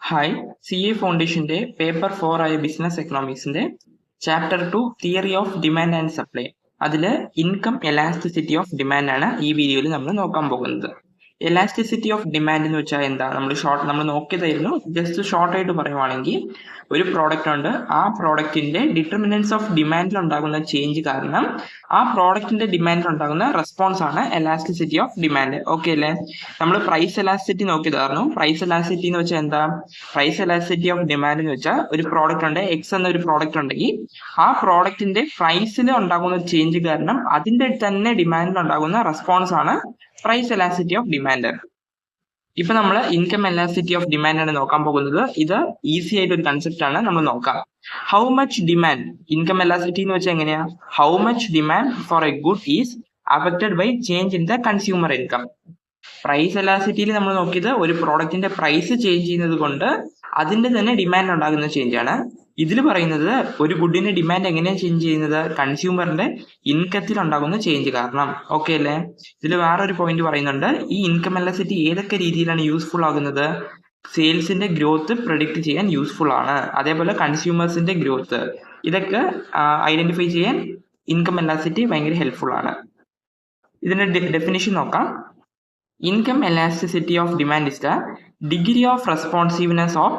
Hi, CA ഫൗണ്ടേഷന്റെ paper 4 ആയ business എക്കണോമിക്സിന്റെ chapter 2 theory of demand and supply. അതിൽ ഇൻകം എലാസ്റ്റിസിറ്റി ഓഫ് ഡിമാൻഡ് ആണ് ഈ വീഡിയോയിൽ നമ്മൾ നോക്കാൻ പോകുന്നത്. എലാസ്റ്റിസിറ്റി ഓഫ് ഡിമാൻഡ് എന്ന് വെച്ചാൽ എന്താ? നമ്മൾ നോക്കിയതായിരുന്നു. ജസ്റ്റ് ഷോർട്ട് ആയിട്ട് പറയുവാണെങ്കിൽ, ഒരു പ്രോഡക്റ്റ് ഉണ്ട്, ആ പ്രോഡക്റ്റിന്റെ ഡിറ്റർമിനൻസ് ഓഫ് ഡിമാൻഡിൽ ഉണ്ടാകുന്ന ചേഞ്ച് കാരണം ആ പ്രോഡക്റ്റിന്റെ ഡിമാൻഡിൽ ഉണ്ടാകുന്ന റെസ്പോൺസ് ആണ് എലാസ്റ്റിസിറ്റി ഓഫ് ഡിമാൻഡ്. ഓക്കെ അല്ലേ? നമ്മൾ പ്രൈസ് എലാസ്റ്റിസിറ്റി നോക്കിയതായിരുന്നു. പ്രൈസ് എലാസ്റ്റിസിറ്റി എന്ന് വെച്ചാൽ എന്താ? പ്രൈസ് എലാസ്റ്റിസിറ്റി ഓഫ് ഡിമാൻഡ് എന്ന് വെച്ചാൽ ഒരു പ്രോഡക്റ്റ് ഉണ്ട്, എക്സ് എന്ന ഒരു പ്രോഡക്റ്റ് ഉണ്ടെങ്കിൽ ആ പ്രോഡക്റ്റിന്റെ പ്രൈസിൽ ഉണ്ടാകുന്ന ചേഞ്ച് കാരണം അതിന്റെ തന്നെ ഡിമാൻഡിൽ ഉണ്ടാകുന്ന റെസ്പോൺസ് ആണ് പ്രൈസ് എലാസ്റ്റിസിറ്റി ഓഫ് ഡിമാൻഡ്. ഇപ്പൊ നമ്മൾ ഇൻകം എലാസ്റ്റിസിറ്റി ഓഫ് ഡിമാൻഡ് ആണ് നോക്കാൻ പോകുന്നത്. ഇത് ഈസി ആയിട്ട് ഒരു കൺസെപ്റ്റ് ആണ്, നമ്മൾ നോക്കാം. How much demand, income elasticity എന്ന് വെച്ചാൽ എങ്ങനെയാ? How much demand for a good is affected by change in the consumer income. Price എലാസ്റ്റിസിറ്റിയിൽ നമ്മൾ നോക്കിയത് ഒരു പ്രോഡക്റ്റിന്റെ പ്രൈസ് ചേഞ്ച് ചെയ്യുന്നത് കൊണ്ട് അതിന്റെ തന്നെ ഡിമാൻഡ് ഉണ്ടാകുന്ന ചേഞ്ച് ആണ്. ഇതിൽ പറയുന്നത് ഒരു ഗുഡിന്റെ ഡിമാൻഡ് എങ്ങനെയാണ് ചേഞ്ച് ചെയ്യുന്നത്? കൺസ്യൂമറിന്റെ ഇൻകത്തിൽ ഉണ്ടാകുന്ന ചേഞ്ച് കാരണം. ഓക്കെ അല്ലേ? ഇതിൽ വേറൊരു പോയിന്റ് പറയുന്നുണ്ട്, ഈ ഇൻകം എലാസ്റ്റിസിറ്റി ഏതൊക്കെ രീതിയിലാണ് യൂസ്ഫുൾ ആകുന്നത്? സെയിൽസിന്റെ ഗ്രോത്ത് പ്രെഡിക്റ്റ് ചെയ്യാൻ യൂസ്ഫുൾ ആണ്, അതേപോലെ കൺസ്യൂമേഴ്സിന്റെ ഗ്രോത്ത്, ഇതൊക്കെ ഐഡന്റിഫൈ ചെയ്യാൻ ഇൻകം എലാസ്റ്റിസിറ്റി ഭയങ്കര ഹെൽപ്ഫുൾ ആണ്. ഇതിന്റെ ഡെഫിനിഷൻ നോക്കാം. Income elasticity of demand is the degree of responsiveness of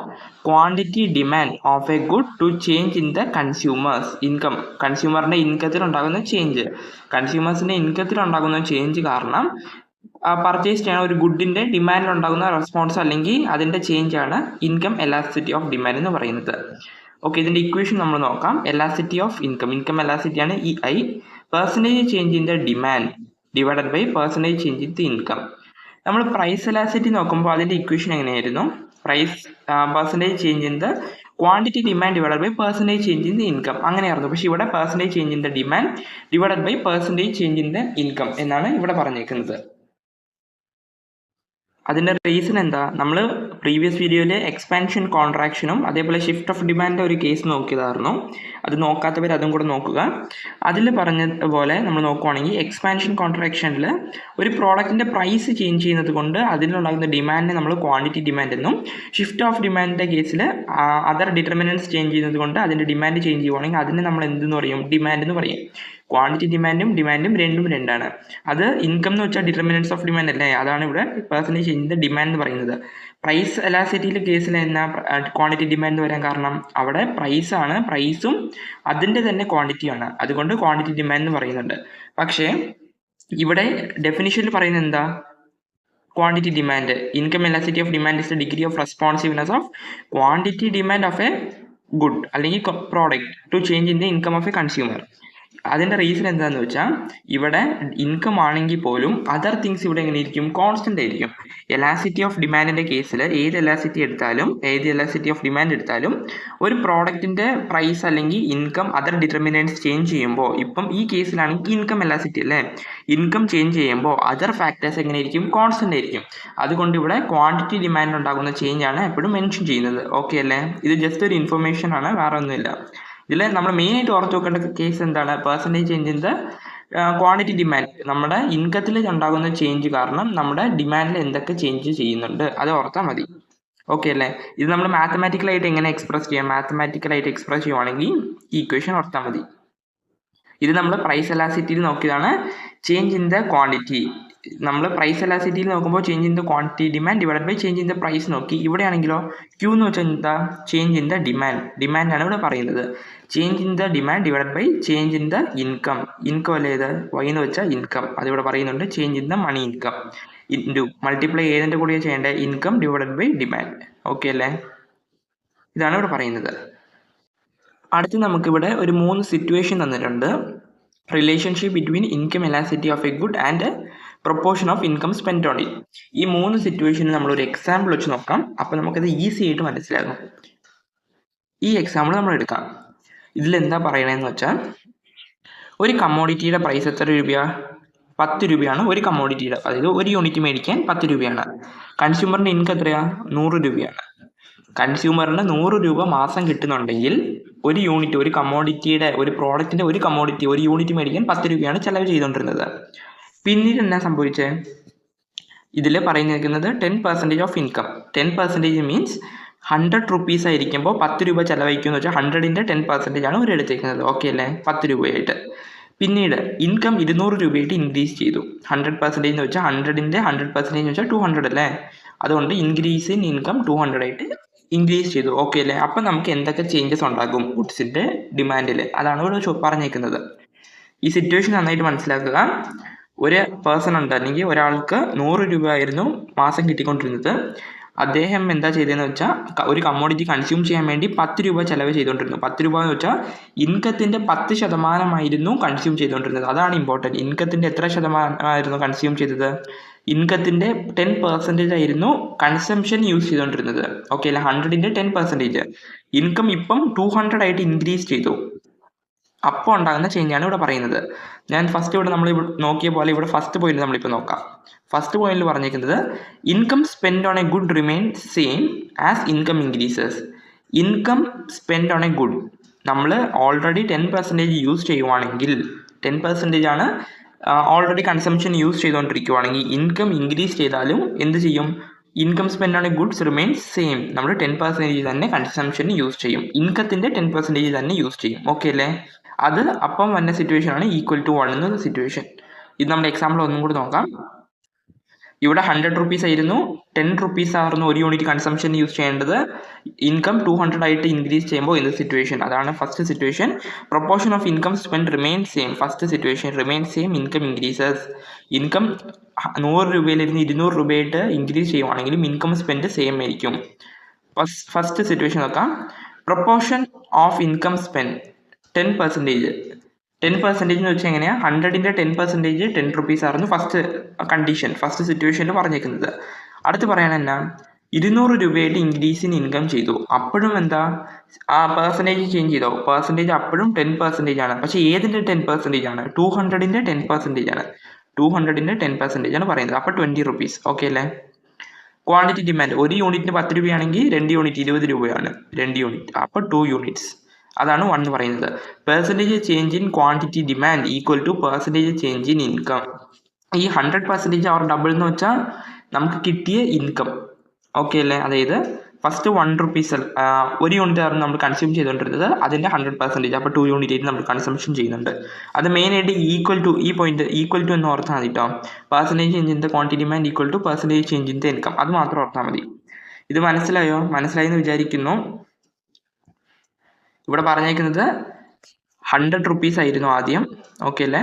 quantity demand of a good to change in the consumer's income. കൺസ്യൂമറിന്റെ ഇൻകത്തിൽ ഉണ്ടാകുന്ന ചേഞ്ച്, കൺസ്യൂമേഴ്സിന്റെ ഇൻകത്തിൽ ഉണ്ടാകുന്ന ചേഞ്ച് കാരണം പർച്ചേസ് ചെയ്യുന്ന ഒരു ഗുഡിന്റെ ഡിമാൻഡിൽ ഉണ്ടാകുന്ന റെസ്പോൺസ് അല്ലെങ്കിൽ അതിന്റെ ചേഞ്ച് ആണ് ഇൻകം എലാസ്റ്റിസിറ്റി ഓഫ് ഡിമാൻഡ് എന്ന് പറയുന്നത്. ഓക്കെ, ഇതിന്റെ ഇക്വേഷൻ നമ്മൾ നോക്കാം. Elasticity of income, income elasticity ആണ് EI, percentage change in the demand divided by percentage change in the income. നമ്മൾ പ്രൈസ് എലാസ്റ്റിസിറ്റി നോക്കുമ്പോൾ അതിന്റെ ഇക്വേഷൻ എങ്ങനെയായിരുന്നു? Price percentage change in the quantity demand divided by percentage change in the income അങ്ങനെയായിരുന്നു. പക്ഷെ ഇവിടെ percentage change in the demand divided by percentage change in the income എന്നാണ് ഇവിടെ പറഞ്ഞേക്കുന്നത്. അതിന്റെ റീസൺ എന്താ? നമ്മൾ പ്രീവിയസ് വീഡിയോയിൽ എക്സ്പാൻഷൻ കോൺട്രാക്ഷനും അതേപോലെ ഷിഫ്റ്റ് ഓഫ് ഡിമാൻഡിന്റെ ഒരു കേസ് നോക്കിയതായിരുന്നു. അത് നോക്കാത്തവർ അതും കൂടെ നോക്കുക. അതിൽ പറഞ്ഞതുപോലെ നമ്മൾ നോക്കുവാണെങ്കിൽ എക്സ്പാൻഷൻ കോൺട്രാക്ഷനിൽ ഒരു പ്രോഡക്റ്റിന്റെ പ്രൈസ് ചേഞ്ച് ചെയ്യുന്നത് കൊണ്ട് അതിലുണ്ടാകുന്ന ഡിമാൻഡിനെ നമ്മൾ ക്വാണ്ടിറ്റി ഡിമാൻഡ് എന്നും, ഷിഫ്റ്റ് ഓഫ് ഡിമാൻഡിന്റെ കേസിൽ അതർ ഡിറ്റർമിനൻസ് ചേഞ്ച് ചെയ്യുന്നത് കൊണ്ട് അതിന്റെ ഡിമാൻഡ് ചേഞ്ച് ചെയ്യുവാണെങ്കിൽ അതിനെ നമ്മൾ എന്തെന്ന് പറയും? ഡിമാൻഡ് എന്ന് പറയും. ക്വാണ്ടിറ്റി ഡിമാൻഡും രണ്ടും രണ്ടാണ്. അത് ഇൻകം എന്ന് വെച്ചാൽ ഡിറ്റർമിനൻസ് ഓഫ് ഡിമാൻഡ് അല്ലേ? അതാണ് ഇവിടെ percentage change in the demand എന്ന് പറയുന്നത്. പ്രൈസ് എലാസ്റ്റിസിറ്റിയിലെ കേസിൽ എന്നാ ക്വാണ്ടിറ്റി ഡിമാൻഡ് വരാൻ കാരണം? അവിടെ പ്രൈസാണ്, പ്രൈസും അതിന്റെ തന്നെ ക്വാണ്ടിറ്റിയാണ്, അതുകൊണ്ട് ക്വാണ്ടിറ്റി ഡിമാൻഡ് എന്ന് പറയുന്നുണ്ട്. പക്ഷേ ഇവിടെ ഡെഫിനിഷനിൽ പറയുന്നത് എന്താ? Quantity demand, income elasticity of demand is the degree of responsiveness of quantity demand of a good അല്ലെങ്കിൽ product to change in the income of a consumer. അതിന്റെ റീസൺ എന്താണെന്ന് വെച്ചാൽ ഇവിടെ ഇൻകം ആണെങ്കിൽ പോലും അതർ തിങ്സ് ഇവിടെ എങ്ങനെ ഇരിക്കും? കോൺസ്റ്റന്റ് ആയിരിക്കും. എലാസ്റ്റിസിറ്റി ഓഫ് ഡിമാൻഡിന്റെ കേസിൽ ഏത് എലാസ്റ്റിസിറ്റി ഓഫ് ഡിമാൻഡ് എടുത്താലും ഒരു പ്രോഡക്റ്റിന്റെ പ്രൈസ് അല്ലെങ്കിൽ ഇൻകം അതർ ഡിറ്റർമിനൻസ് ചേഞ്ച് ചെയ്യുമ്പോൾ, ഇപ്പം ഈ കേസിലാണെങ്കിൽ ഇൻകം എലാസ്റ്റിസിറ്റി അല്ലേ, ഇൻകം ചേഞ്ച് ചെയ്യുമ്പോൾ അതർ ഫാക്ടേഴ്സ് എങ്ങനെ ഇരിക്കും? കോൺസ്റ്റന്റ് ആയിരിക്കും. അതുകൊണ്ട് ഇവിടെ ക്വാണ്ടിറ്റി ഡിമാൻഡ് ഉണ്ടാകുന്ന ചേഞ്ച് ആണ് എപ്പോഴും മെൻഷൻ ചെയ്യുന്നത്. ഓക്കെ അല്ലേ? ഇത് ജസ്റ്റ് ഒരു ഇൻഫർമേഷൻ ആണ്, വേറെ ഒന്നുമില്ല. ഇതിൽ നമ്മൾ മെയിൻ ആയിട്ട് ഓർത്ത് വെക്കേണ്ട കേസ് എന്താണ്? Percentage change in the quantity demand. നമ്മുടെ ഇൻകത്തിൽ ഉണ്ടാകുന്ന ചേഞ്ച് കാരണം നമ്മുടെ ഡിമാൻഡിൽ എന്തൊക്കെ ചേഞ്ച് ചെയ്യുന്നുണ്ട് അത് ഓർത്താൽ മതി. ഓക്കെ അല്ലേ? ഇത് നമ്മൾ മാത്തമാറ്റിക്കലായിട്ട് എങ്ങനെ എക്സ്പ്രസ് ചെയ്യാം? മാത്തമാറ്റിക്കലായിട്ട് എക്സ്പ്രസ് ചെയ്യുവാണെങ്കിൽ ഈ ഇക്വേഷൻ ഓർത്താൽ മതി. ഇത് നമ്മൾ പ്രൈസ് എലാസ്റ്റിസിറ്റിയിൽ നോക്കിയതാണ്. ചേഞ്ച് ഇൻ ദ ക്വാണ്ടിറ്റി, നമ്മൾ പ്രൈസ് എലാസ്റ്റിസിറ്റിയിൽ നോക്കുമ്പോൾ change in the quantity demand divide by change in the price നോക്കി. ഇവിടെയാണെങ്കിലോ Q എന്ന് വെച്ചാൽ എന്താ? ചേഞ്ച് ഇൻ ദ ഡിമാൻഡാണ് ഇവിടെ പറയുന്നത്. Change in the demand divide by change in the income അല്ലേ ഇത്? Y എന്ന് വെച്ചാൽ ഇൻകം, അതിവിടെ പറയുന്നുണ്ട്. Change in the money income into multiply ഏതിൻ്റെ കൂടെയാണ് ചെയ്യേണ്ടത്? Income divide by demand. Okay അല്ലേ? ഇതാണ് ഇവിടെ പറയുന്നത്. അടുത്ത് നമുക്കിവിടെ ഒരു 3 സിറ്റുവേഷൻ തന്നിട്ടുണ്ട്. Relationship between income elasticity of a good and proportion of income spend on it. ഈ 3 സിറ്റുവേഷനിൽ നമ്മളൊരു എക്സാമ്പിൾ വെച്ച് നോക്കാം. അപ്പോൾ നമുക്കത് ഈസി ആയിട്ട് മനസ്സിലാകും. ഈ എക്സാമ്പിൾ നമ്മൾ എടുക്കാം. ഇതിലെന്താ പറയണതെന്ന് വെച്ചാൽ, ഒരു കമ്മോഡിറ്റിയുടെ പ്രൈസ് എത്ര രൂപയാണ്? 10 രൂപയാണ് ഒരു കമ്മോഡിറ്റിയുടെ, അതായത് ഒരു യൂണിറ്റ് മേടിക്കാൻ 10 രൂപയാണ്. കൺസ്യൂമറിൻ്റെ ഇൻകം എത്രയാണ്? 100 രൂപയാണ്. കൺസ്യൂമറിന് 100 രൂപ മാസം കിട്ടുന്നുണ്ടെങ്കിൽ ഒരു യൂണിറ്റ്, ഒരു കമ്മോഡിറ്റിയുടെ, ഒരു പ്രോഡക്റ്റിന്റെ ഒരു കമ്മോഡിറ്റി, ഒരു യൂണിറ്റ് മേടിക്കാൻ 10 രൂപയാണ് ചെലവ് ചെയ്തുകൊണ്ടിരുന്നത്. പിന്നീട് എന്നാ സംഭവിച്ചത്? ഇതിൽ പറയുന്നത് 10% ഓഫ് ഇൻകം. 10% മീൻസ് 100 റുപ്പീസ് ആയിരിക്കുമ്പോൾ 10 രൂപ ചിലവഴിക്കുമെന്ന് വെച്ചാൽ 100ൻ്റെ 10% ആണ് ഒരു എടുത്തേക്കുന്നത്. ഓക്കെ അല്ലേ? 10 രൂപയായിട്ട്. പിന്നീട് ഇൻകം 200 രൂപയായിട്ട് ഇൻക്രീസ് ചെയ്തു. 100% എന്ന് വെച്ചാൽ 100ൻ്റെ 100% എന്ന് വെച്ചാൽ 200 അല്ലേ? അതുകൊണ്ട് ഇൻക്രീസ് ഇൻ ഇൻകം 200 ആയിട്ട് ഇൻക്രീസ് ചെയ്തു. ഓക്കെ അല്ലേ? അപ്പം നമുക്ക് എന്തൊക്കെ ചേഞ്ചസ് ഉണ്ടാകും ഗുഡ്സിൻ്റെ ഡിമാൻഡിൽ? അതാണ് ഇവിടെ പറഞ്ഞേക്കുന്നത്. ഈ സിറ്റുവേഷൻ നന്നായിട്ട് മനസ്സിലാക്കുക. ഒരു പേഴ്സൺ ഉണ്ട്, അല്ലെങ്കിൽ ഒരാൾക്ക് 100 രൂപ ആയിരുന്നു മാസം കിട്ടിക്കൊണ്ടിരുന്നത്. അദ്ദേഹം എന്താ ചെയ്തതെന്ന് വെച്ചാൽ ഒരു കമ്മോഡിറ്റി കൺസ്യൂം ചെയ്യാൻ വേണ്ടി 10 രൂപ ചിലവ് ചെയ്തുകൊണ്ടിരുന്നു. 10 രൂപ എന്ന് വെച്ചാൽ ഇൻകത്തിൻ്റെ 10% കൺസ്യൂം ചെയ്തുകൊണ്ടിരുന്നത്. അതാണ് ഇമ്പോർട്ടൻറ്റ്. ഇൻകത്തിൻ്റെ എത്ര ശതമാനമായിരുന്നു കൺസ്യൂം ചെയ്തത്? ഇൻകത്തിൻ്റെ 10% ആയിരുന്നു കൺസംഷൻ യൂസ് ചെയ്തുകൊണ്ടിരുന്നത്. ഓക്കെ അല്ലേ? 100ൻ്റെ 10%. ഇൻകം ഇപ്പം 200 ആയിട്ട് ഇൻക്രീസ് ചെയ്തു. അപ്പോൾ ഉണ്ടാകുന്ന ചേഞ്ചാണ് ഇവിടെ പറയുന്നത്. ഞാൻ ഫസ്റ്റ് ഇവിടെ നമ്മൾ നോക്കിയ പോലെ ഇവിടെ ഫസ്റ്റ് പോയിന്റ് നമ്മളിപ്പോൾ നോക്കാം. ഫസ്റ്റ് പോയിന്റിൽ പറഞ്ഞേക്കുന്നത് income spend on a good remain same as income increases. Income spend on a good നമ്മൾ ഓൾറെഡി 10% യൂസ് ചെയ്യുവാണെങ്കിൽ, 10% ആണ് ഓൾറെഡി കൺസംഷൻ യൂസ് ചെയ്തുകൊണ്ടിരിക്കുവാണെങ്കിൽ, ഇൻകം ഇൻക്രീസ് ചെയ്താലും എന്ത് ചെയ്യും? Income spend on a goods remain same. നമ്മൾ 10% തന്നെ കൺസംഷന് യൂസ് ചെയ്യും. ഇൻകത്തിൻ്റെ 10% തന്നെ യൂസ് ചെയ്യും. ഓക്കെ അല്ലേ? അത് അപ്പം വന്ന സിറ്റുവേഷൻ ആണ് ഈക്വൽ ടു 1 എന്ന സിറ്റുവേഷൻ. ഇത് നമ്മുടെ എക്സാമ്പിൾ ഒന്നും കൂടി നോക്കാം. ഇവിടെ 100 റുപ്പീസ് ആയിരുന്നു, 10 റുപ്പീസ് ആയിരുന്നു ഒരു യൂണിറ്റ് കൺസംഷൻ യൂസ് ചെയ്യേണ്ടത്. ഇൻകം 200 ആയിട്ട് ഇൻക്രീസ് ചെയ്യുമ്പോൾ എന്ത് സിറ്റുവേഷൻ? അതാണ് first situation. Proportion of income spend remain same. First situation remain same, income increases. Income 100 രൂപയിലിരുന്ന് 200 രൂപയായിട്ട് ഇൻക്രീസ് ചെയ്യുവാണെങ്കിലും ഇൻകം സ്പെൻഡ് സെയിം ആയിരിക്കും. ഫസ്റ്റ് സിറ്റുവേഷൻ നോക്കാം. Proportion of income spend 10%. 10% എന്ന് വെച്ചാൽ എങ്ങനെയാണ്? 100ൻ്റെ 10% 10 റുപ്പീസ് ആയിരുന്നു ഫസ്റ്റ് കണ്ടീഷൻ, ഫസ്റ്റ് സിറ്റുവേഷനിൽ പറഞ്ഞേക്കുന്നത്. അടുത്ത് പറയാനെന്നാ 200 രൂപയായിട്ട് ഇൻക്രീസ് ഇൻ ഇൻകം ചെയ്തു. അപ്പോഴും എന്താ ആ പെർസെൻറ്റേജ് ചേഞ്ച് ചെയ്തോ? പെർസെൻറ്റേജ് അപ്പോഴും 10% ആണ്. പക്ഷേ ഏതിൻ്റെ 10% ആണ്? 200ൻ്റെ 10% ആണ്. 200ൻ്റെ 10% ആണ് പറയുന്നത്. അപ്പോൾ 20 റുപ്പീസ്. ഓക്കെ അല്ലേ? ക്വാണ്ടിറ്റി ഡിമാൻഡ് ഒരു യൂണിറ്റിന് 10 രൂപയാണെങ്കിൽ 2 യൂണിറ്റ് 20 രൂപയാണ്. 2 യൂണിറ്റ് അപ്പോൾ 2 യൂണിറ്റ്സ്. അതാണ് 1 എന്ന് പറയുന്നത്. Percentage change in quantity demand equal two percentage change in income. ഈ 100% അവർ ഡബിൾ എന്ന് വെച്ചാൽ നമുക്ക് കിട്ടിയ ഇൻകം. ഓക്കെ അല്ലേ? അതായത് ഫസ്റ്റ് 1 റുപ്പീസ് ഒരു യൂണിറ്റ് ആയിരുന്നു നമ്മൾ കൺസ്യൂം ചെയ്തുകൊണ്ടിരുന്നത്, അതിൻ്റെ 100%. അപ്പോൾ 2 യൂണിറ്റ് ആയിട്ട് നമ്മൾ കൺസംഷൻ ചെയ്യുന്നുണ്ട്. അത് മെയിനായിട്ട് ഈക്വൽ ടു, ഈ പോയിന്റ് ഈക്വൽ ടു എന്ന് ഓർത്താൽ മതി കേട്ടോ. Percentage change in the quantity demand equal two percentage change in the income. അത് മാത്രം ഓർത്താൽ മതി. ഇത് മനസ്സിലായോ? മനസ്സിലായി എന്ന് വിചാരിക്കുന്നു. ഇവിടെ പറഞ്ഞേക്കുന്നത് 100 റുപ്പീസ് ആയിരുന്നു ആദ്യം. ഓക്കെ അല്ലേ?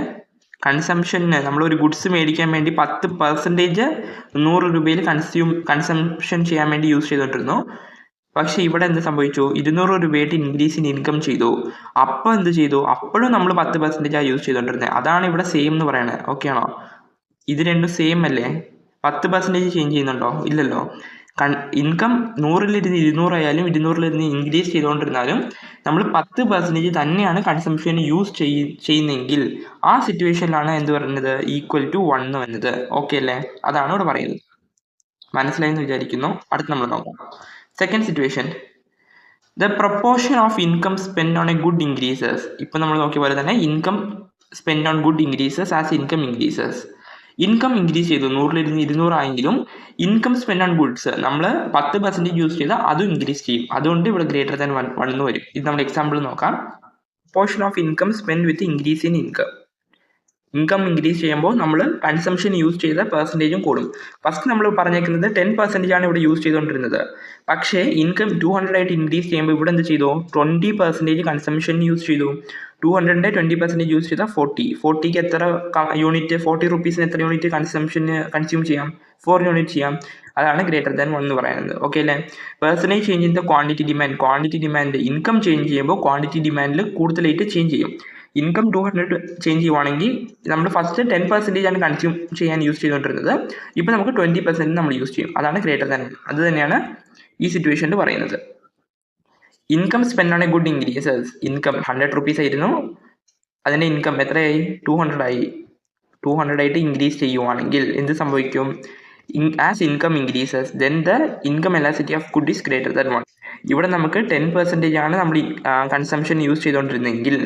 കൺസംഷന് നമ്മളൊരു ഗുഡ്സ് മേടിക്കാൻ വേണ്ടി 10% 100 രൂപയിൽ കൺസംഷൻ ചെയ്യാൻ വേണ്ടി യൂസ് ചെയ്തിട്ടിരുന്നു. പക്ഷേ ഇവിടെ എന്ത് സംഭവിച്ചു? 200 രൂപയായിട്ട് ഇൻക്രീസ് ഇൻ ഇൻകം ചെയ്തു. അപ്പോൾ എന്ത് ചെയ്തു? അപ്പോഴും നമ്മൾ 10% യൂസ് ചെയ്തുകൊണ്ടിരുന്നത്. അതാണ് ഇവിടെ സെയിം എന്ന് പറയുന്നത്. ഓക്കെ ആണോ? ഇത് രണ്ടും സെയിം അല്ലേ? 10% ചേഞ്ച് ചെയ്യുന്നുണ്ടോ? ഇല്ലല്ലോ. ഇൻകം 100ലിരുന്ന് 200 ആയാലും 200ലിരുന്ന് ഇൻക്രീസ് ചെയ്തുകൊണ്ടിരുന്നാലും നമ്മൾ 10% തന്നെയാണ് കൺസംഷന് യൂസ് ചെയ്യുന്നതെങ്കിൽ ആ സിറ്റുവേഷനിലാണ് എന്ത് പറയുന്നത്? ഈക്വൽ ടു 1 വന്നത്. ഓക്കെ അല്ലേ? അതാണ് ഇവിടെ പറയുന്നത്. മനസ്സിലായെന്ന് വിചാരിക്കുന്നു. അടുത്ത് നമ്മൾ നോക്കാം second situation. The proportion of income spend on a good increases. ഇപ്പം നമ്മൾ നോക്കിയ പോലെ തന്നെ income spend on good increases as income increases. Income increase ചെയ്തു, 100ലിരുന്ന് 200 ആയെങ്കിലും ഇൻകം സ്പെൻഡ് ഓൺ ഗുഡ്സ് നമ്മൾ 10% യൂസ് ചെയ്താൽ അതും ഇൻക്രീസ് ചെയ്യും. അതുകൊണ്ട് ഇവിടെ ഗ്രേറ്റർ ദാൻ 1 എന്ന് വരും. ഇത് നമ്മുടെ എക്സാമ്പിൾ നോക്കാം. Portion of income spend with increase in income. Income increase ചെയ്യുമ്പോൾ നമ്മൾ കൺസംഷൻ യൂസ് ചെയ്ത പെർസെൻറ്റേജും കൂടും. ഫസ്റ്റ് നമ്മൾ പറഞ്ഞേക്കുന്നത് 10% ആണ് ഇവിടെ യൂസ് ചെയ്തുകൊണ്ടിരുന്നത്. പക്ഷേ ഇൻകം 200 ആയിട്ട് ഇൻക്രീസ് ചെയ്യുമ്പോൾ ഇവിടെ എന്ത് ചെയ്തു? 20% കൺസംഷൻ യൂസ് ചെയ്തു. 200ൻ്റെ 20% യൂസ് ചെയ്താൽ 40ക്ക് എത്ര യൂണിറ്റ്? 40 റുപ്പീസിന് എത്ര യൂണിറ്റ് കൺസ്യൂം ചെയ്യാം? 4 യൂണിറ്റ് ചെയ്യാം. അതാണ് ഗ്രേറ്റർ ദാൻ 1 എന്ന് പറയുന്നത്. ഓക്കെ അല്ലേ? Percentage change in the quantity demand income change ചെയ്യുമ്പോൾ ക്വാണ്ടിറ്റി ഡിമാൻഡിൽ കൂടുതലായിട്ട് ചേഞ്ച് ചെയ്യും. ഇൻകം 200 ചേഞ്ച് ചെയ്യുവാണെങ്കിൽ നമ്മൾ ഫസ്റ്റ് 10% ആണ് കൺസ്യൂം ചെയ്യാൻ യൂസ് ചെയ്തുകൊണ്ടിരുന്നത്. ഇപ്പോൾ നമുക്ക് 20% നമ്മൾ യൂസ് ചെയ്യും. അതാണ് ഗ്രേറ്റർ ദാൻ. അത് തന്നെയാണ് ഈ സിറ്റുവേഷനിൽ പറയുന്നത്. Income spend on a good increases. Income 100 rupees ആയിരുന്നു, അതിൻ്റെ ഇൻകം എത്രയായി? 200 ആയി. 200 ആയിട്ട് ഇൻക്രീസ് ചെയ്യുവാണെങ്കിൽ എന്ത് സംഭവിക്കും? As income increases then the income elasticity of good is greater than 1. ഇവിടെ നമുക്ക് 10% ആണ് നമ്മൾ കൺസംഷൻ യൂസ് ചെയ്തുകൊണ്ടിരുന്നെങ്കിൽ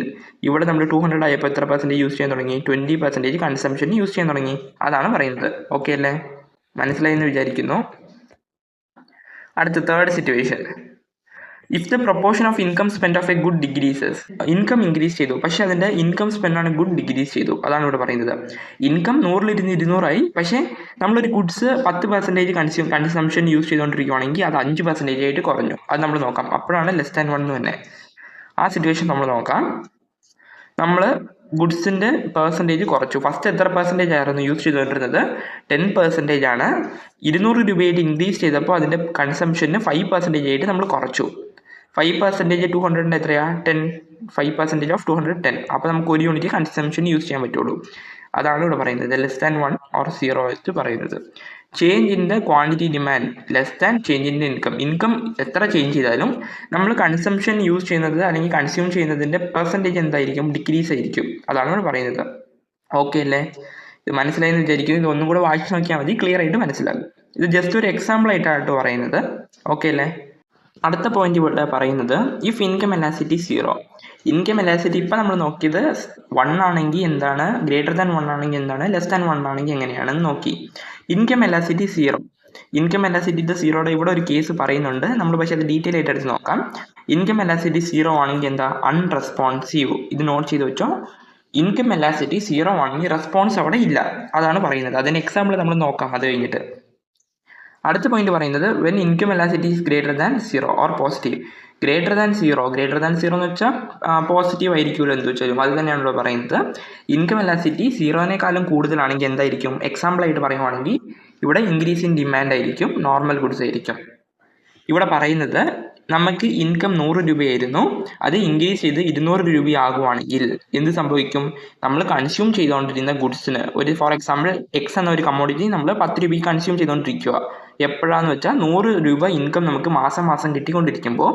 ഇവിടെ നമ്മൾ 200 ആയപ്പോൾ എത്ര പെർസെൻറ്റേജ് യൂസ് ചെയ്യാൻ തുടങ്ങി? 20% കൺസംഷൻ യൂസ് ചെയ്യാൻ തുടങ്ങി. അതാണ് പറയുന്നത്. ഓക്കെ അല്ലേ? മനസ്സിലായി എന്ന് വിചാരിക്കുന്നു. അടുത്ത third situation. If the proportion of income spend of a good decreases, income increase ചെയ്തു പക്ഷെ അതിൻ്റെ ഇൻകം സ്പെൻഡ് ആണ് ഗുഡ് ഡിഗ്രീസ് ചെയ്തു. അതാണ് ഇവിടെ പറയുന്നത്. ഇൻകം 100 200 പക്ഷേ നമ്മളൊരു ഗുഡ്സ് 10% കൺസംഷൻ യൂസ് ചെയ്തുകൊണ്ടിരിക്കുകയാണെങ്കിൽ അത് 5% ആയിട്ട് കുറഞ്ഞു. അത് നമ്മൾ നോക്കാം. അപ്പോഴാണ് ലെസ് ദാൻ 1 തന്നെ. ആ സിറ്റുവേഷൻ നമ്മൾ നോക്കാം. നമ്മൾ ഗുഡ്സിൻ്റെ പെർസെൻറ്റേജ് കുറച്ചു. ഫസ്റ്റ് എത്ര പെർസെൻറ്റേജ് ആയിരുന്നു യൂസ് ചെയ്തുകൊണ്ടിരുന്നത്? 10% ആണ്. 200 രൂപയായിട്ട് ഇൻക്രീസ് ചെയ്തപ്പോൾ അതിൻ്റെ കൺസംഷന് 5% ആയിട്ട് നമ്മൾ കുറച്ചു. 5% 200 എത്രയാണ്? 10. 5% ഓഫ് 210. അപ്പോൾ നമുക്ക് ഒരു യൂണിറ്റ് കൺസംഷൻ യൂസ് ചെയ്യാൻ പറ്റുള്ളൂ. അതാണ് ഇവിടെ പറയുന്നത് ലെസ് ദാൻ 1 ഓർ 0 വെച്ച് പറയുന്നത്. Change in the quantity demand less than change in the income. Income എത്ര ചേഞ്ച് ചെയ്താലും നമ്മൾ കൺസംഷൻ യൂസ് ചെയ്യുന്നത് അല്ലെങ്കിൽ കൺസ്യൂം ചെയ്യുന്നതിൻ്റെ പെർസെൻറ്റേജ് എന്തായിരിക്കും? ഡിക്രീസ് ആയിരിക്കും. അതാണ് ഇവിടെ പറയുന്നത്. ഓക്കെ അല്ലേ? ഇത് മനസ്സിലായെന്ന് വിചാരിക്കുന്നു. ഇത് ഒന്നും കൂടെ വായിച്ച് നോക്കിയാൽ മതി, ക്ലിയർ ആയിട്ട് മനസ്സിലാകും. ഇത് ജസ്റ്റ് ഒരു എക്സാമ്പിൾ ആയിട്ടാണ് പറയുന്നത്. ഓക്കെ അല്ലേ? അടുത്ത പോയിന്റ് ഇവിടെ പറയുന്നത് ഇഫ് ഇൻകം എലാസിറ്റി 0. ഇൻകം എലാസിറ്റി ഇപ്പം നമ്മൾ നോക്കിയത് 1 ആണെങ്കിൽ എന്താണ്, ഗ്രേറ്റർ ദാൻ 1 ആണെങ്കിൽ എന്താണ്, ലെസ് ദാൻ 1 ആണെങ്കിൽ എങ്ങനെയാണെന്ന് നോക്കി. ഇൻകം എലാസിറ്റി 0. ഇൻകം എലാസിറ്റി 0യുടെ ഇവിടെ ഒരു കേസ് പറയുന്നുണ്ട്. നമ്മൾ പക്ഷേ അത് ഡീറ്റെയിൽ ആയിട്ട് എടുത്ത് നോക്കാം. ഇൻകം എലാസിറ്റി 0 ആണെങ്കിൽ എന്താ? അൺറെസ്പോൺസീവ്. ഇത് നോട്ട് ചെയ്ത് വെച്ചോ. ഇൻകം എലാസിറ്റി 0 ആണെങ്കിൽ റെസ്പോൺസ് അവിടെ ഇല്ല. അതാണ് പറയുന്നത്. അതിന് എക്സാമ്പിൾ നമ്മൾ നോക്കാം അത് കഴിഞ്ഞിട്ട്. അടുത്ത പോയിന്റ് പറയുന്നത് when income elasticity is greater than 0 or positive. Greater than 0 എന്ന് വെച്ചാൽ പോസിറ്റീവ് ആയിരിക്കുമല്ലോ എന്ത് വെച്ചാലും. അത് തന്നെയാണല്ലോ പറയുന്നത്. ഇൻകം എലാസിറ്റി 0നേക്കാളും കൂടുതലാണെങ്കിൽ എന്തായിരിക്കും? എക്സാമ്പിൾ ആയിട്ട് പറയുവാണെങ്കിൽ ഇവിടെ ഇൻക്രീസ് ഇൻ ഡിമാൻഡ് ആയിരിക്കും, നോർമൽ ഗുഡ്സ് ആയിരിക്കും. ഇവിടെ പറയുന്നത് നമുക്ക് ഇൻകം 100 രൂപയായിരുന്നു, അത് ഇൻക്രീസ് ചെയ്ത് 200 രൂപയാകുവാണെങ്കിൽ എന്ത് സംഭവിക്കും? നമ്മൾ കൺസ്യൂം ചെയ്തുകൊണ്ടിരുന്ന ഗുഡ്സിന് ഒരു ഫോർ എക്സാമ്പിൾ എക്സ് എന്ന ഒരു കമ്മോഡിറ്റി നമ്മൾ 10 രൂപയ്ക്ക് കൺസ്യൂം ചെയ്തുകൊണ്ടിരിക്കുക. എപ്പോഴാന്ന് വെച്ചാൽ 100 രൂപ ഇൻകം നമുക്ക് മാസം കിട്ടിക്കൊണ്ടിരിക്കുമ്പോൾ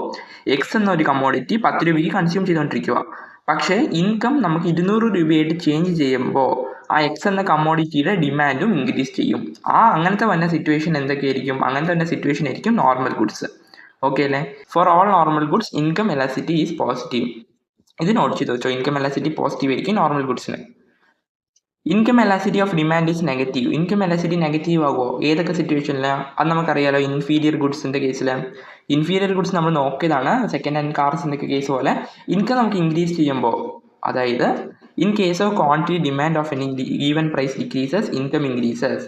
എക്സ് എന്ന ഒരു കമ്മോഡിറ്റി 10 രൂപയ്ക്ക് കൺസ്യൂം ചെയ്തുകൊണ്ടിരിക്കുക. പക്ഷേ ഇൻകം നമുക്ക് 200 രൂപയായിട്ട് ചേഞ്ച് ചെയ്യുമ്പോൾ ആ എക്സ് എന്ന കമ്മോഡിറ്റിയുടെ ഡിമാൻഡും ഇൻക്രീസ് ചെയ്യും. അങ്ങനത്തെ വന്ന സിറ്റുവേഷൻ എന്തൊക്കെയായിരിക്കും? അങ്ങനത്തെ വന്ന സിറ്റുവേഷൻ ആയിരിക്കും നോർമൽ ഗുഡ്സ്. ഓക്കെ അല്ലേ? For all normal goods income elasticity is positive. ഇത് നോട്ട് ചെയ്ത് വെച്ചോ. ഇൻകം എലാസിറ്റി പോസിറ്റീവ് ആയിരിക്കും നോർമൽ ഗുഡ്സിന്. Income elasticity of demand is negative. Income elasticity negative ആകുമോ? ഏതൊക്കെ സിറ്റുവേഷനിലാണ്? അത് നമുക്കറിയാലോ. ഇൻഫീരിയർ ഗുഡ്സിൻ്റെ കേസിൽ ഇൻഫീരിയർ ഗുഡ്സ് നമ്മൾ നോക്കിയതാണ്. സെക്കൻഡ് ഹാൻഡ് കാർസിൻ്റെ കേസ് പോലെ ഇൻകം നമുക്ക് ഇൻക്രീസ് ചെയ്യുമ്പോൾ, അതായത് in case of quantity demand of any given price decreases income increases.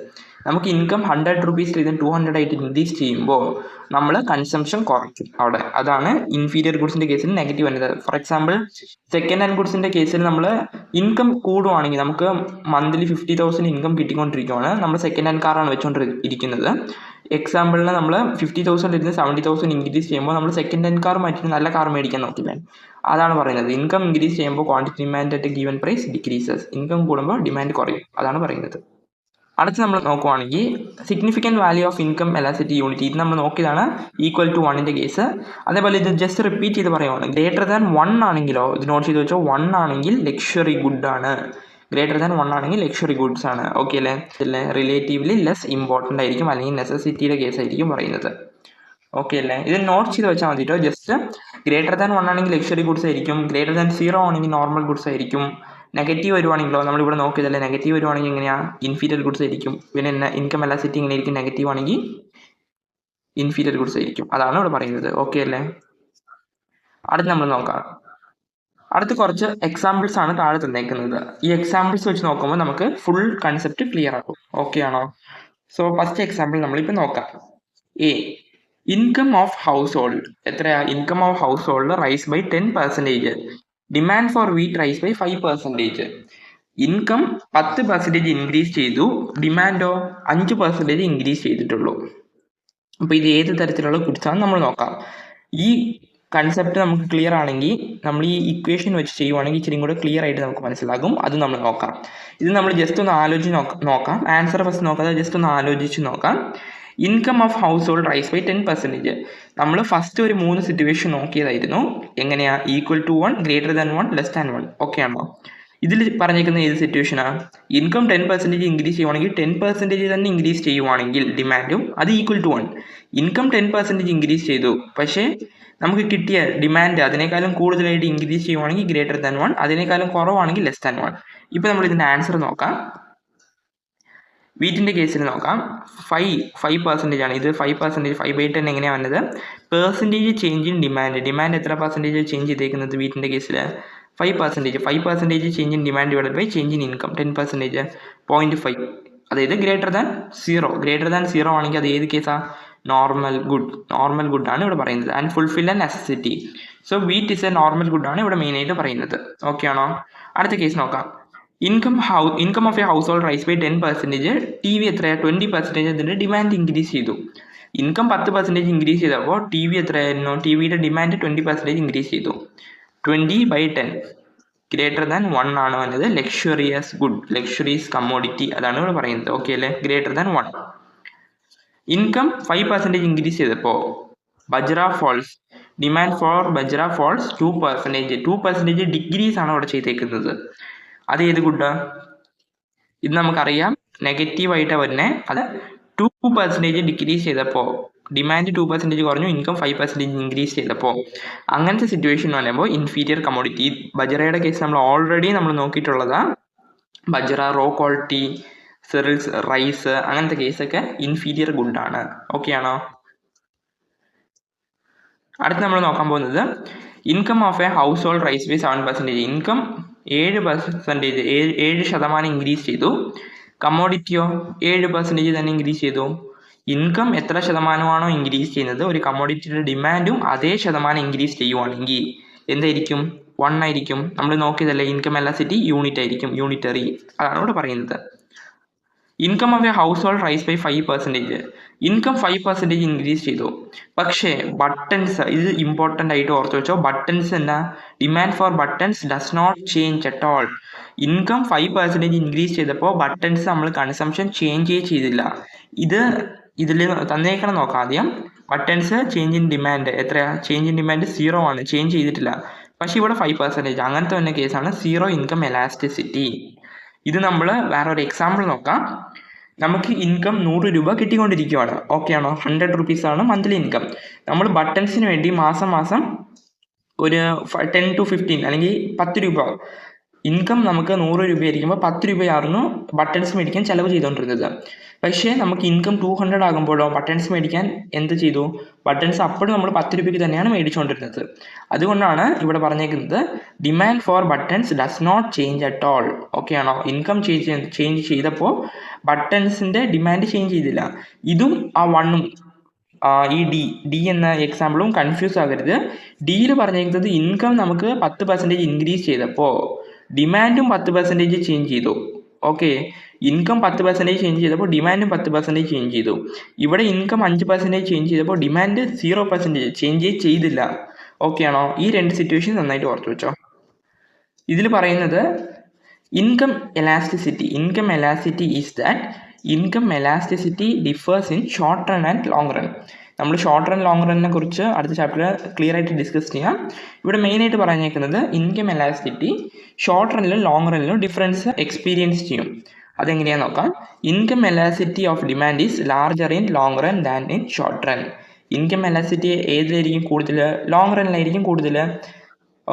നമുക്ക് ഇൻകം 100 രൂപീസിൽ ഇത് 200 ആയിട്ട് ഇൻക്രീസ് ചെയ്യുമ്പോൾ നമ്മൾ കൺസംഷൻ കുറയ്ക്കും അവിടെ. അതാണ് ഇൻഫീരിയർ ഗുഡ്സിൻ്റെ കേസിൽ നെഗറ്റീവ് വരുന്നത്. ഫോർ എക്സാമ്പിൾ സെക്കൻഡ് ഹാൻഡ് ഗുഡ്സിൻ്റെ കേസിൽ നമ്മൾ ഇൻകം കൂടുവാണെങ്കിൽ നമുക്ക് മന്ത്ലി 50,000 ഇൻകം കിട്ടിക്കൊണ്ടിരിക്കുകയാണ്. നമ്മൾ സെക്കൻഡ് ഹാൻഡ് കാറാണ് വെച്ചുകൊണ്ടിരിക്കുന്നത്. എക്സാമ്പിളിന് നമ്മൾ 50,000 ഇരുന്ന് 70,000 ഇൻക്രീസ് ചെയ്യുമ്പോൾ നമ്മൾ സെക്കൻഡ് ഹാൻഡ് കാർ മാറ്റിയിട്ട് നല്ല കാർ മേടിക്കാൻ നോക്കില്ലേ? അതാണ് പറയുന്നത്. ഇൻകം ഇൻക്രീസ് ചെയ്യുമ്പോൾ quantity demand at given price decreases. Income കൂടുമ്പോൾ ഡിമാൻഡ് കുറയും. അതാണ് പറയുന്നത്. അടുത്ത് നമ്മൾ നോക്കുവാണെങ്കിൽ significant value of income elasticity unit. ഇത് നമ്മൾ നോക്കിയതാണ് ഈക്വൽ ടു 1ൻ്റെ കേസ്. അതേപോലെ ഇത് ജസ്റ്റ് റിപ്പീറ്റ് ചെയ്ത് പറയുവാണ്. ഗ്രേറ്റർ ദാൻ 1 ആണെങ്കിലോ, ഇത് നോട്ട് ചെയ്ത് വെച്ചോ, 1 ആണെങ്കിൽ ലക്ഷറി ഗുഡ് ആണ്. ഗ്രേറ്റർ ദാൻ 1 ആണെങ്കിൽ ലക്ഷറി ഗുഡ്സ് ആണ്. ഓക്കെ അല്ലേ? റിലേറ്റീവ്ലി ലെസ് ഇമ്പോർട്ടൻ്റ് ആയിരിക്കും, അല്ലെങ്കിൽ നെസസിറ്റിയുടെ കേസ് ആയിരിക്കും പറയുന്നത്. ഓക്കെ അല്ലേ? ഇത് നോട്ട് ചെയ്ത് വെച്ചാൽ മതി കേട്ടോ. ജസ്റ്റ് ഗ്രേറ്റർ ദാൻ 1 ആണെങ്കിൽ ലക്ഷറി ഗുഡ്സ് ആയിരിക്കും, ഗ്രേറ്റർ ദാൻ 0 ആണെങ്കിൽ നോർമൽ ഗുഡ്സ് ആയിരിക്കും. നെഗറ്റീവ് വരുവാണെങ്കിലോ, നമ്മളിവിടെ നോക്കിയതല്ലേ, നെഗറ്റീവ് വരുവാണെങ്കിൽ എങ്ങനെയാണ്? ഇൻഫീരിയർ ഗുഡ്സ് ആയിരിക്കും. പിന്നെ ഇൻകം എലാസിറ്റി എങ്ങനെയായിരിക്കും? നെഗറ്റീവ് ആണെങ്കിൽ ഇൻഫീരിയർ ഗുഡ്സ് ആയിരിക്കും. അതാണ് ഇവിടെ പറയുന്നത്. ഓക്കെ അല്ലേ? അടുത്ത് നമ്മൾ നോക്കാം. അടുത്ത് കുറച്ച് എക്സാമ്പിൾസ് ആണ് താഴെ തന്നേക്കുന്നത്. ഈ എക്സാമ്പിൾസ് വെച്ച് നോക്കുമ്പോൾ നമുക്ക് ഫുൾ കൺസെപ്റ്റ് ക്ലിയർ ആകും. ഓക്കെ ആണോ? സോ ഫസ്റ്റ് എക്സാമ്പിൾ നമ്മളിപ്പോൾ നോക്കാം. A income of household എത്രയാ? Income of household rise by 10%. Demand for wheat rise by 5%. Income 10% increase ചെയ്തു, ഡിമാൻഡോ 5% ഇൻക്രീസ് ചെയ്തിട്ടുള്ളൂ. അപ്പോൾ ഇത് ഏത് തരത്തിലുള്ള ഗുഡ്സാണെന്ന് നമ്മൾ നോക്കാം. ഈ കൺസെപ്റ്റ് നമുക്ക് ക്ലിയർ ആണെങ്കിൽ നമ്മൾ ഈ ഇക്വേഷൻ വെച്ച് ചെയ്യുവാണെങ്കിൽ ഇച്ചിരി കൂടെ ക്ലിയർ ആയിട്ട് നമുക്ക് മനസ്സിലാകും. അത് നമ്മൾ നോക്കാം. ഇത് നമ്മൾ ജസ്റ്റ് ഒന്ന് ആലോചിച്ച് നോക്കാം. ആൻസർ ഫസ്റ്റ് നോക്കാതെ ജസ്റ്റ് ഒന്ന് ആലോചിച്ച് നോക്കാം. Income of household rise by 10%. നമ്മൾ ഫസ്റ്റ് ഒരു 3 സിറ്റുവേഷൻ നോക്കിയതായിരുന്നു. എങ്ങനെയാ? Equal to 1, greater than 1, less than 1. Okay ആണോ? ഇതിൽ പറഞ്ഞിരിക്കുന്ന ഏത് സിറ്റുവേഷനാണ്? ഇൻകം 10% ഇൻക്രീസ് ചെയ്യുവാണെങ്കിൽ 10% തന്നെ ഇൻക്രീസ് ചെയ്യുവാണെങ്കിൽ ഡിമാൻഡും അത് ഈക്വൽ ടു 1. ഇൻകം 10% ഇൻക്രീസ് ചെയ്തു, പക്ഷേ നമുക്ക് കിട്ടിയ ഡിമാൻഡ് അതിനേക്കാളും കൂടുതലായിട്ട് ഇൻക്രീസ് ചെയ്യുവാണെങ്കിൽ ഗ്രേറ്റർ ദാൻ 1, അതിനേക്കാളും കുറവാണെങ്കിൽ ലെസ് ദാൻ 1. ഇപ്പോൾ നമ്മൾ ഇതിൻ്റെ ആൻസർ നോക്കാം. വീറ്റിൻ്റെ കേസിൽ നോക്കാം. 5% ആണ്. ഇത് 5%, 5/10 എങ്ങനെയാണ് വന്നത്? പെർസെൻറ്റേജ് ചേഞ്ച് ഇൻ ഡിമാൻഡ് എത്ര പെർസെൻറ്റേജ് ചേഞ്ച് ചെയ്തേക്കുന്നത് വീറ്റിൻ്റെ കേസിൽ? 5%. Change in demand divided by change in income 10%, 0.5. അതായത് ഗ്രേറ്റർ ദാൻ സീറോ ആണെങ്കിൽ അത് ഏത് കേസാണ്? നോർമൽ ഗുഡ് ആണ് ഇവിടെ പറയുന്നത്. And fulfil and necessity. So wheat is a normal good ആണ് ഇവിടെ മെയിനായിട്ട് പറയുന്നത്. ഓക്കെ ആണോ? അടുത്ത കേസ് നോക്കാം. Income of a household rise by 10%. T V എത്രയാണ്? 20% ഇതിൻ്റെ ഡിമാൻഡ് ഇൻക്രീസ് ചെയ്തു. ഇൻകം 10% ഇൻക്രീസ് ചെയ്തപ്പോൾ ടി വി എത്രയായിരുന്നു? ടി വിയുടെ ഡിമാൻഡ് 20% ഇൻക്രീസ് ചെയ്തു. 20/10 ഗ്രേറ്റർ ദാൻ 1 ആണ് വന്നത്. ലക്ഷറീസ് കമ്മോഡിറ്റി അതാണ് ഇവിടെ പറയുന്നത്. ഓക്കെ അല്ലേ? Greater than 1. ഇൻകം 5% ഇൻക്രീസ് ചെയ്തപ്പോൾ demand for bajra falls 2%. Decrease ആണ് ഇവിടെ ചെയ്തേക്കുന്നത്. അത് ഏത് ഗുഡ്? ഇത് നമുക്കറിയാം നെഗറ്റീവായിട്ടാണ് വരുന്നത്. അത് 2% ഡിക്രീസ് ചെയ്തപ്പോൾ ഡിമാൻഡ് 2% കുറഞ്ഞു, ഇൻകം 5% ഇൻക്രീസ് ചെയ്തപ്പോൾ അങ്ങനത്തെ സിറ്റുവേഷൻ വരുമ്പോൾ ഇൻഫീരിയർ കമ്മോഡിറ്റി. ബജ്രയുടെ കേസ് നമ്മൾ ഓൾറെഡി നോക്കിയിട്ടുള്ളതാണ്. Bajra, raw quality, cereals, rice അങ്ങനത്തെ കേസൊക്കെ ഇൻഫീരിയർ ഗുഡാണ്. ഓക്കെ ആണോ? അടുത്ത് നമ്മൾ നോക്കാൻ പോകുന്നത് income of a household rise by 7%. Income 7% increase ചെയ്തു. കമ്മോഡിറ്റിയോ 7% തന്നെ ഇൻക്രീസ് ചെയ്തു. ഇൻകം എത്ര ശതമാനമാണോ ഇൻക്രീസ് ചെയ്യുന്നത്, ഒരു കമ്മോഡിറ്റിയുടെ ഡിമാൻഡും അതേ ശതമാനം ഇൻക്രീസ് ചെയ്യുവാണെങ്കിൽ എന്തായിരിക്കും? 1 ആയിരിക്കും. നമ്മൾ നോക്കിയതല്ലേ, ഇൻകം എലാസിറ്റി യൂണിറ്ററി. അതാണ് ഇവിടെ പറയുന്നത്. Income of a household rise by 5%. Income 5% increase ചെയ്തു. പക്ഷേ ബട്ടൺസ്, ഇത് ഇമ്പോർട്ടൻ്റ് ആയിട്ട് ഓർത്ത് വെച്ചോ. ബട്ടൺസ് എന്താ? Demand for buttons does not change at all. Income 5% increase ചെയ്തപ്പോൾ ബട്ടൺസ് നമ്മൾ കൺസംഷൻ ചേഞ്ച് ചെയ്തില്ല. ഇതിൽ തന്നേക്കണം നോക്കാം ആദ്യം. ബട്ടൺസ് ചേഞ്ച് ഇൻ ഡിമാൻഡ് എത്രയാ? ചേഞ്ച് ഇൻ ഡിമാൻഡ് 0 ആണ്, ചേഞ്ച് ചെയ്തിട്ടില്ല. പക്ഷേ ഇവിടെ 5%. അങ്ങനത്തെ തന്നെ കേസാണ് സീറോ ഇൻകം എലാസ്റ്റിസിറ്റി. ഇത് നമ്മൾ വേറൊരു എക്സാമ്പിൾ നോക്കാം. നമുക്ക് ഇൻകം 100 രൂപ കിട്ടിക്കൊണ്ടിരിക്കുകയാണ്. ഓക്കെ ആണോ? 100 റുപ്പീസാണ് മന്ത്ലി ഇൻകം. നമ്മൾ ബട്ടൺസിന് വേണ്ടി മാസം ഒരു 10 to 15 അല്ലെങ്കിൽ 10 രൂപ ഇൻകം നമുക്ക് 100 രൂപയായിരിക്കുമ്പോൾ 10 രൂപയായിരുന്നു ബട്ടൺസ് മേടിക്കാൻ ചിലവ് ചെയ്തുകൊണ്ടിരുന്നത്. പക്ഷേ നമുക്ക് ഇൻകം 200 ആകുമ്പോഴോ ബട്ടൺസ് മേടിക്കാൻ എന്ത് ചെയ്തു? ബട്ടൺസ് അപ്പോഴും നമ്മൾ 10 രൂപയ്ക്ക് തന്നെയാണ് മേടിച്ചുകൊണ്ടിരുന്നത്. അതുകൊണ്ടാണ് ഇവിടെ പറഞ്ഞേക്കുന്നത് demand for buttons does not change at all. Okay ആണോ? ഇൻകം ചേഞ്ച് ചെയ്തപ്പോൾ ബട്ടൺസിൻ്റെ ഡിമാൻഡ് ചേഞ്ച് ചെയ്തില്ല. ഇതും ആ 1ഉം ഈ ഡി എന്ന എക്സാമ്പിളും കൺഫ്യൂസ് ആകരുത്. ഡിയിൽ പറഞ്ഞേക്കുന്നത് ഇൻകം നമുക്ക് 10% ഇൻക്രീസ് ചെയ്തപ്പോൾ ഡിമാൻഡും 10% ചേഞ്ച് ചെയ്തു. ഓക്കെ, ഇൻകം 10% ചേഞ്ച് ചെയ്തപ്പോൾ ഡിമാൻഡും 10% ചേഞ്ച് ചെയ്തു. ഇവിടെ ഇൻകം 5% ചേഞ്ച് ചെയ്തപ്പോൾ ഡിമാൻഡ് 0% ചേഞ്ച് ചെയ്തില്ല. ഓക്കെ ആണോ? ഈ 2 സിറ്റുവേഷൻ നന്നായിട്ട് ഓർത്ത് വെച്ചോ. ഇതിൽ പറയുന്നത് income elasticity is that income elasticity differs in short run and long run. നമ്മൾ ഷോർട്ട് റൺ ലോങ് റണ്ണിനെ കുറിച്ച് അടുത്ത ചാപ്റ്ററിൽ ക്ലിയർ ആയിട്ട് ഡിസ്കസ് ചെയ്യാം. ഇവിടെ മെയിനായിട്ട് പറഞ്ഞേക്കുന്നത് ഇൻകം എലാസ്റ്റിസിറ്റി ഷോർട്ട് റണ്ണിലും ലോങ് റണ്ണിലും ഡിഫറൻസ് എക്സ്പീരിയൻസ് ചെയ്യും. അതെങ്ങനെയാണെന്ന് നോക്കാം. Income elasticity of demand is larger in long run than in short run. Income elasticity ഏതിലായിരിക്കും കൂടുതൽ? ലോങ് റണ്ണിലായിരിക്കും കൂടുതൽ.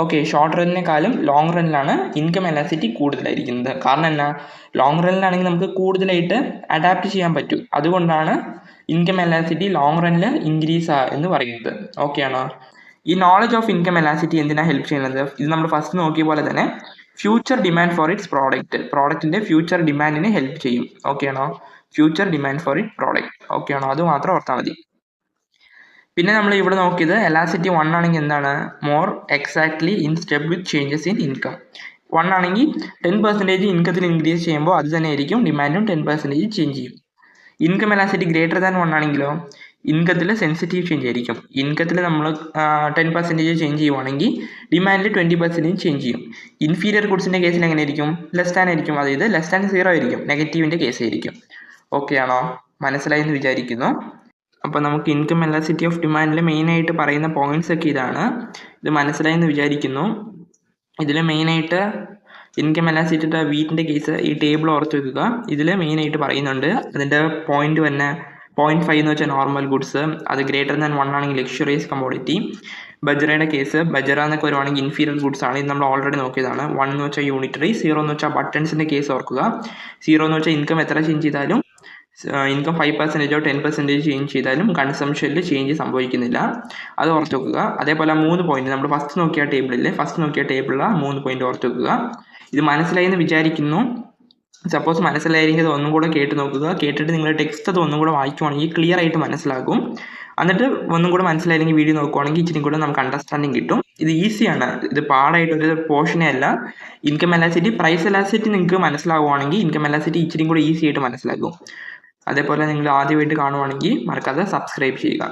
ഓക്കെ, ഷോർട്ട് റണ്ണിനെക്കാളും ലോങ് റണ്ണിലാണ് ഇൻകം എലാസ്റ്റിസിറ്റി കൂടുതലായിരിക്കുന്നത്. കാരണം എന്നാ? ലോങ് റണ്ണിലാണെങ്കിൽ നമുക്ക് കൂടുതലായിട്ട് അഡാപ്റ്റ് ചെയ്യാൻ പറ്റും. അതുകൊണ്ടാണ് ഇൻകം എലാസ്റ്റിസിറ്റി ലോങ് റണ്ണിൽ ഇൻക്രീസ് എന്ന് പറയുന്നത്. ഓക്കെ ആണോ? ഈ നോളജ് ഓഫ് ഇൻകം എലാസ്റ്റിസിറ്റി എന്തിനാണ് ഹെൽപ്പ് ചെയ്യുന്നത്? ഇത് നമ്മൾ ഫസ്റ്റ് നോക്കിയ പോലെ തന്നെ ഫ്യൂച്ചർ ഡിമാൻഡ് ഫോർ ഇറ്റ്സ് പ്രോഡക്റ്റിൻ്റെ ഫ്യൂച്ചർ ഡിമാൻഡിനെ ഹെൽപ്പ് ചെയ്യും. ഓക്കെ ആണോ? Future demand for it product. Okay ആണോ? അത് മാത്രം ഓർത്താൽ മതി. പിന്നെ നമ്മൾ ഇവിടെ നോക്കിയത് എലാസ്റ്റിസിറ്റി 1 ആണെങ്കിൽ എന്താണ്? More exactly in step with changes in income. 1 ആണെങ്കിൽ 10% ഇൻകത്തിൽ ഇൻക്രീസ് ചെയ്യുമ്പോൾ അത് തന്നെ ആയിരിക്കും ഡിമാൻഡും 10% ചേഞ്ച് ചെയ്യും. ഇൻകം എലാസ്റ്റിസിറ്റി ഗ്രേറ്റർ ദാൻ 1 ആണെങ്കിലോ ഇൻകത്തിൽ സെൻസിറ്റീവ് ചേഞ്ച് ആയിരിക്കും. ഇൻകത്തിൽ നമ്മൾ 10% ചേഞ്ച് ചെയ്യുവാണെങ്കിൽ ഡിമാൻഡിൽ 20% ചേഞ്ച് ചെയ്യും. ഇൻഫീരിയർ ഗുഡ്സിൻ്റെ കേസിൽ എങ്ങനെ ആയിരിക്കും? ലെസ് ദാൻ ആയിരിക്കും. അതായത് ലെസ് ദാൻ 0 ആയിരിക്കും. നെഗറ്റീവിൻ്റെ കേസ് ആയിരിക്കും. ഓക്കെ ആണോ? മനസ്സിലായി എന്ന് വിചാരിക്കുന്നു. അപ്പോൾ നമുക്ക് ഇൻകം എലാസ്റ്റിസിറ്റി ഓഫ് ഡിമാൻഡിൽ മെയിനായിട്ട് പറയുന്ന പോയിന്റ്സ് ഒക്കെ ഇതാണ്. ഇത് മനസ്സിലായി എന്ന് വിചാരിക്കുന്നു. ഇതിൽ മെയിനായിട്ട് ഇൻകം എലാസ്റ്റിസിറ്റിയുടെ വീറ്റിൻ്റെ കേസ് ഈ ടേബിൾ ഓർത്ത് വെക്കുക. ഇതിൽ മെയിനായിട്ട് പറയുന്നുണ്ട്. അതിൻ്റെ പോയിന്റ് തന്നെ 0.5 എന്ന് വെച്ചാൽ നോർമൽ ഗുഡ്സ്, അത് ഗ്രേറ്റർ ദാൻ 1 ആണെങ്കിൽ ലക്ഷറീസ് കമ്മോഡിറ്റി. ബജ്രയുടെ കേസ്, ബജ്ര എന്നൊക്കെ വരുവാണെങ്കിൽ ഇൻഫീരിയർ ഗുഡ്സ് ആണ്. ഇത് നമ്മൾ ഓൾറെഡി നോക്കിയതാണ്. 1 എന്ന് വെച്ചാൽ യൂണിറ്ററി, 0 എന്ന് വെച്ചാൽ ബട്ടൺസിൻ്റെ കേസ് ഓർക്കുക. 0 എന്ന് വെച്ചാൽ ഇൻകം എത്ര ചേഞ്ച് ചെയ്താലും ഇൻകം 5% 10% ചേഞ്ച് ചെയ്താലും കൺസംഷനിൽ ചേഞ്ച് സംഭവിക്കുന്നില്ല. അത് ഓർത്ത് വെക്കുക. അതേപോലെ 3 പോയിന്റ് നമ്മൾ ഫസ്റ്റ് നോക്കിയ ടേബിളിലെ 3 പോയിന്റ് ഓർത്ത് വെക്കുക. ഇത് മനസ്സിലായി എന്ന് വിചാരിക്കുന്നു. സപ്പോസ് മനസ്സിലായെങ്കിൽ അത് ഒന്നും കൂടെ കേട്ട് നോക്കുക. കേട്ടിട്ട് നിങ്ങൾ ടെക്സ്റ്റ് അത് ഒന്നും കൂടെ വായിക്കുവാണെങ്കിൽ ക്ലിയർ ആയിട്ട് മനസ്സിലാകും. എന്നിട്ട് ഒന്നും കൂടെ മനസ്സിലായില്ലെങ്കിൽ വീഡിയോ നോക്കുവാണെങ്കിൽ ഇച്ചിരി കൂടെ നമുക്ക് അണ്ടർസ്റ്റാൻഡിങ് കിട്ടും. ഇത് ഈസിയാണ്, ഇത് പാടായിട്ടൊരു പോർഷനേ അല്ല. ഇൻകം എലാസിറ്റി പ്രൈസ് എലാസിറ്റി നിങ്ങൾക്ക് മനസ്സിലാവുകയാണെങ്കിൽ ഇൻകം എലാസിറ്റി ഇച്ചിരി കൂടെ ഈസി ആയിട്ട് മനസ്സിലാകും. അതേപോലെ നിങ്ങൾ ആദ്യമായിട്ട് കാണുവാണെങ്കിൽ മറക്കാതെ സബ്സ്ക്രൈബ് ചെയ്യുക.